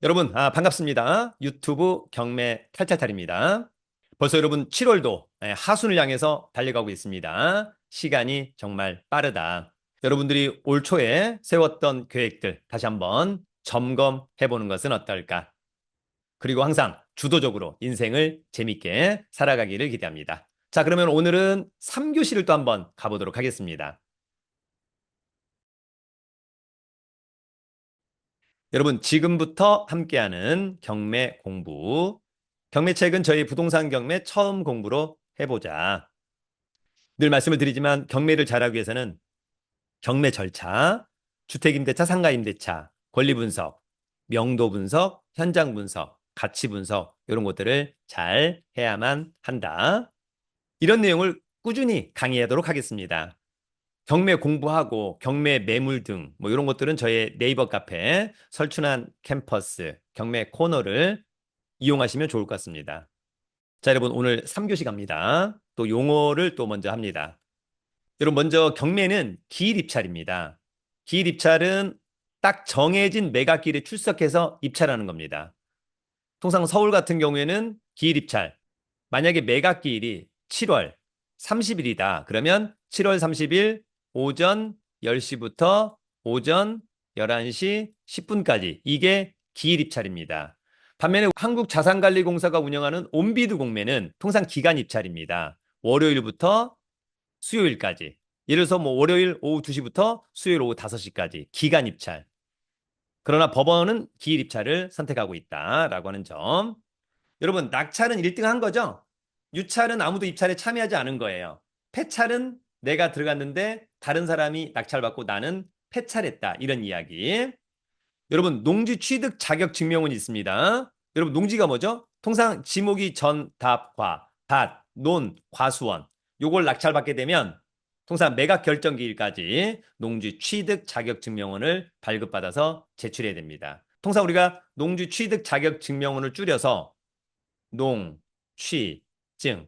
여러분, 반갑습니다. 유튜브 경매 탈탈탈입니다. 벌써 여러분 7월도 하순을 향해서 달려가고 있습니다. 시간이 정말 빠르다. 여러분들이 올 초에 세웠던 계획들 다시 한번 점검해 보는 것은 어떨까? 그리고 항상 주도적으로 인생을 재밌게 살아가기를 기대합니다. 자, 그러면 오늘은 3교시를 또 한번 가보도록 하겠습니다. 여러분, 지금부터 함께하는 경매 공부. 경매책은 저희 부동산 경매 처음 공부로 해보자. 늘 말씀을 드리지만 경매를 잘하기 위해서는 경매 절차, 주택임대차, 상가임대차, 권리 분석, 명도 분석, 현장 분석, 가치 분석, 이런 것들을 잘 해야만 한다. 이런 내용을 꾸준히 강의하도록 하겠습니다. 경매 공부하고 경매 매물 등 뭐 이런 것들은 저의 네이버 카페 설춘한 캠퍼스 경매 코너를 이용하시면 좋을 것 같습니다. 자, 여러분 오늘 3교시 갑니다. 또 용어를 또 먼저 합니다. 여러분 먼저 경매는 기일 입찰입니다. 기일 입찰은 딱 정해진 매각일에 출석해서 입찰하는 겁니다. 통상 서울 같은 경우에는 기일 입찰. 만약에 매각기일이 7월 30일이다. 그러면 7월 30일 오전 10시부터 오전 11시 10분까지 이게 기일 입찰입니다. 반면에 한국자산관리공사가 운영하는 온비드 공매는 통상 기간 입찰입니다. 월요일부터 수요일까지. 예를 들어서 뭐 월요일 오후 2시부터 수요일 오후 5시까지 기간 입찰. 그러나 법원은 기일 입찰을 선택하고 있다라고 하는 점. 여러분, 낙찰은 1등 한 거죠? 유찰은 아무도 입찰에 참여하지 않은 거예요. 폐찰은 내가 들어갔는데 다른 사람이 낙찰받고 나는 폐찰했다. 이런 이야기. 여러분, 농지 취득 자격 증명원이 있습니다. 여러분, 농지가 뭐죠? 통상 지목이 전, 답, 과, 닷, 논, 과수원. 요걸 낙찰받게 되면 통상 매각 결정 기일까지 농지 취득 자격 증명원을 발급받아서 제출해야 됩니다. 통상 우리가 농지 취득 자격 증명원을 줄여서 농, 취, 증.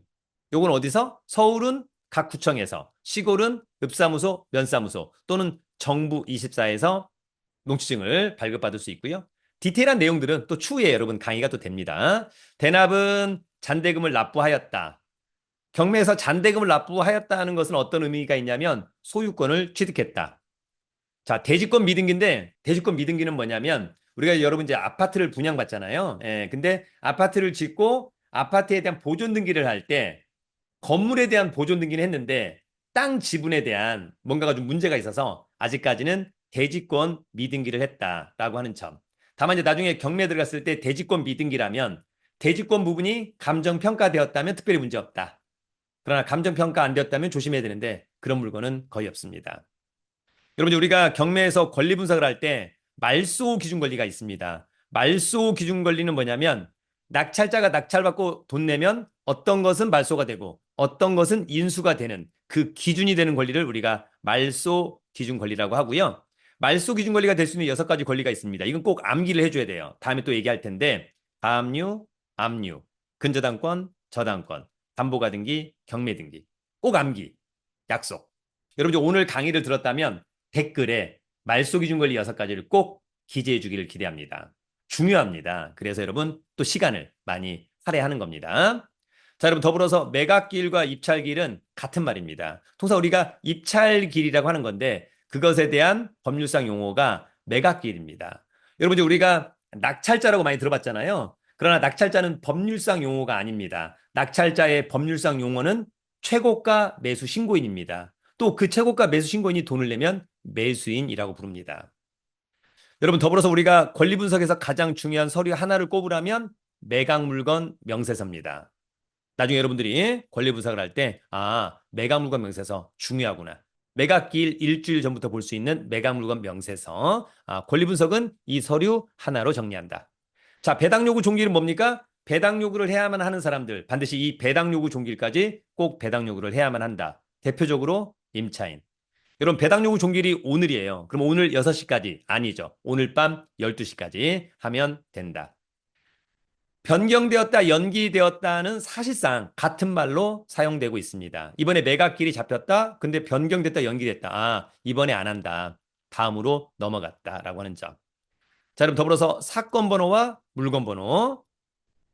요건 어디서? 서울은 각 구청에서, 시골은 읍사무소, 면사무소 또는 정부 24에서 농취증을 발급받을 수 있고요. 디테일한 내용들은 또 추후에 여러분 강의가 또 됩니다. 대납은 잔대금을 납부하였다. 경매에서 잔대금을 납부하였다는 것은 어떤 의미가 있냐면 소유권을 취득했다. 자, 대지권 미등기인데 대지권 미등기는 뭐냐면 우리가 여러분 이제 아파트를 분양받잖아요. 근데 아파트를 짓고 아파트에 대한 보존 등기를 할 때 건물에 대한 보존 등기는 했는데 땅 지분에 대한 뭔가가 좀 문제가 있어서 아직까지는 대지권 미등기를 했다라고 하는 점. 다만 이제 나중에 경매 들어갔을 때 대지권 미등기라면 대지권 부분이 감정평가되었다면 특별히 문제 없다. 그러나 감정평가 안 되었다면 조심해야 되는데 그런 물건은 거의 없습니다. 여러분, 우리가 경매에서 권리 분석을 할 때 말소 기준 권리가 있습니다. 말소 기준 권리는 뭐냐면 낙찰자가 낙찰받고 돈 내면 어떤 것은 말소가 되고 어떤 것은 인수가 되는 그 기준이 되는 권리를 우리가 말소 기준 권리라고 하고요. 말소 기준 권리가 될 수 있는 6가지 권리가 있습니다. 이건 꼭 암기를 해줘야 돼요. 다음에 또 얘기할 텐데 가압류, 압류, 근저당권, 저당권, 담보가등기, 경매등기. 꼭 암기, 약속. 여러분 오늘 강의를 들었다면 댓글에 말소 기준 권리 6가지를 꼭 기재해 주기를 기대합니다. 중요합니다. 그래서 여러분 또 시간을 많이 할애하는 겁니다. 자, 여러분 더불어서 매각기일과 입찰기일은 같은 말입니다. 통상 우리가 입찰기일이라고 하는 건데 그것에 대한 법률상 용어가 매각기일입니다. 여러분 이제 우리가 낙찰자라고 많이 들어봤잖아요. 그러나 낙찰자는 법률상 용어가 아닙니다. 낙찰자의 법률상 용어는 최고가 매수 신고인입니다. 또 그 최고가 매수 신고인이 돈을 내면 매수인이라고 부릅니다. 여러분 더불어서 우리가 권리 분석에서 가장 중요한 서류 하나를 꼽으라면 매각 물건 명세서입니다. 나중에 여러분들이 권리 분석을 할 때 매각 물건 명세서 중요하구나. 매각기일 일주일 전부터 볼 수 있는 매각 물건 명세서. 권리 분석은 이 서류 하나로 정리한다. 자, 배당 요구 종기는 뭡니까? 배당 요구를 해야만 하는 사람들, 반드시 이 배당 요구 종기까지 꼭 배당 요구를 해야만 한다. 대표적으로 임차인. 여러분 배당 요구 종결이 오늘이에요. 그럼 오늘 6시까지 아니죠. 오늘 밤 12시까지 하면 된다. 변경되었다, 연기되었다는 사실상 같은 말로 사용되고 있습니다. 이번에 매각길이 잡혔다. 근데 변경됐다, 연기됐다. 이번에 안 한다. 다음으로 넘어갔다라고 하는 점. 자, 그럼 더불어서 사건 번호와 물건 번호.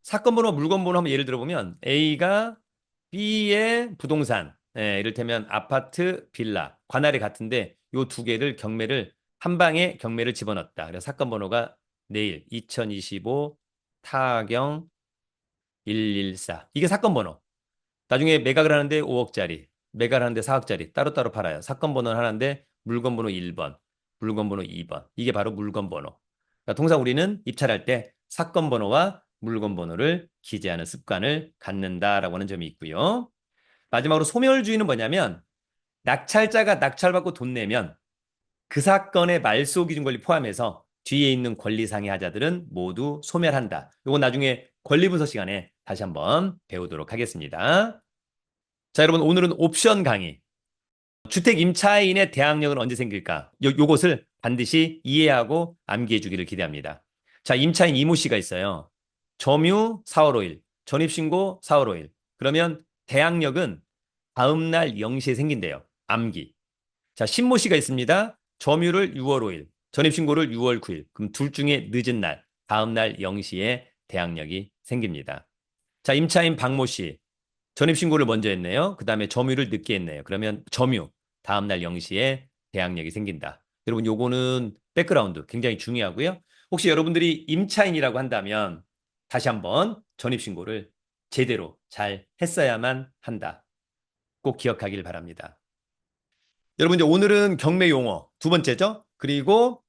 사건 번호, 물건 번호 한번 예를 들어보면 A가 B의 부동산, 이를테면 아파트, 빌라, 관할이 같은데 요 두 개를 경매를 한 방에 경매를 집어넣었다. 그래서 사건 번호가 내일 2025 타경 114. 이게 사건 번호. 나중에 매각을 하는데 5억짜리, 매각을 하는데 4억짜리 따로따로 팔아요. 사건 번호는 하나인데 물건 번호 1번, 물건 번호 2번. 이게 바로 물건 번호. 그러니까 통상 우리는 입찰할 때 사건 번호와 물건 번호를 기재하는 습관을 갖는다라고 하는 점이 있고요. 마지막으로 소멸주의는 뭐냐면 낙찰자가 낙찰받고 돈 내면 그 사건의 말소 기준 권리 포함해서 뒤에 있는 권리상의 하자들은 모두 소멸한다. 이건 나중에 권리분석 시간에 다시 한번 배우도록 하겠습니다. 자, 여러분 오늘은 옵션 강의. 주택 임차인의 대항력은 언제 생길까? 요것을 반드시 이해하고 암기해 주기를 기대합니다. 자, 임차인 이모 씨가 있어요. 점유 4월 5일, 전입신고 4월 5일. 그러면 대항력은 다음 날 0시에 생긴대요. 암기. 자, 신모 씨가 있습니다. 점유를 6월 5일, 전입신고를 6월 9일. 그럼 둘 중에 늦은 날, 다음 날 0시에 대항력이 생깁니다. 자, 임차인 박모 씨. 전입신고를 먼저 했네요. 그 다음에 점유를 늦게 했네요. 그러면 점유, 다음날 0시에 대항력이 생긴다. 여러분, 요거는 백그라운드 굉장히 중요하고요. 혹시 여러분들이 임차인이라고 한다면 다시 한번 전입신고를 제대로 잘 했어야만 한다. 꼭 기억하길 바랍니다. 여러분, 이제 오늘은 경매 용어 두 번째죠. 그리고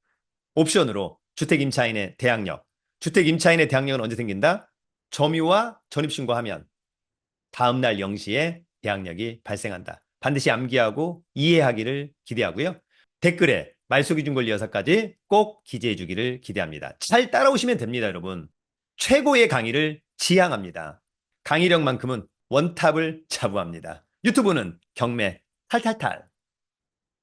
옵션으로 주택 임차인의 대항력. 주택 임차인의 대항력은 언제 생긴다? 점유와 전입신고하면 다음날 0시에 대항력이 발생한다. 반드시 암기하고 이해하기를 기대하고요. 댓글에 말소기준 권리 6가지 꼭 기재해 주기를 기대합니다. 잘 따라오시면 됩니다, 여러분. 최고의 강의를 지향합니다. 강의력만큼은 원탑을 자부합니다. 유튜브는 경매 탈탈탈.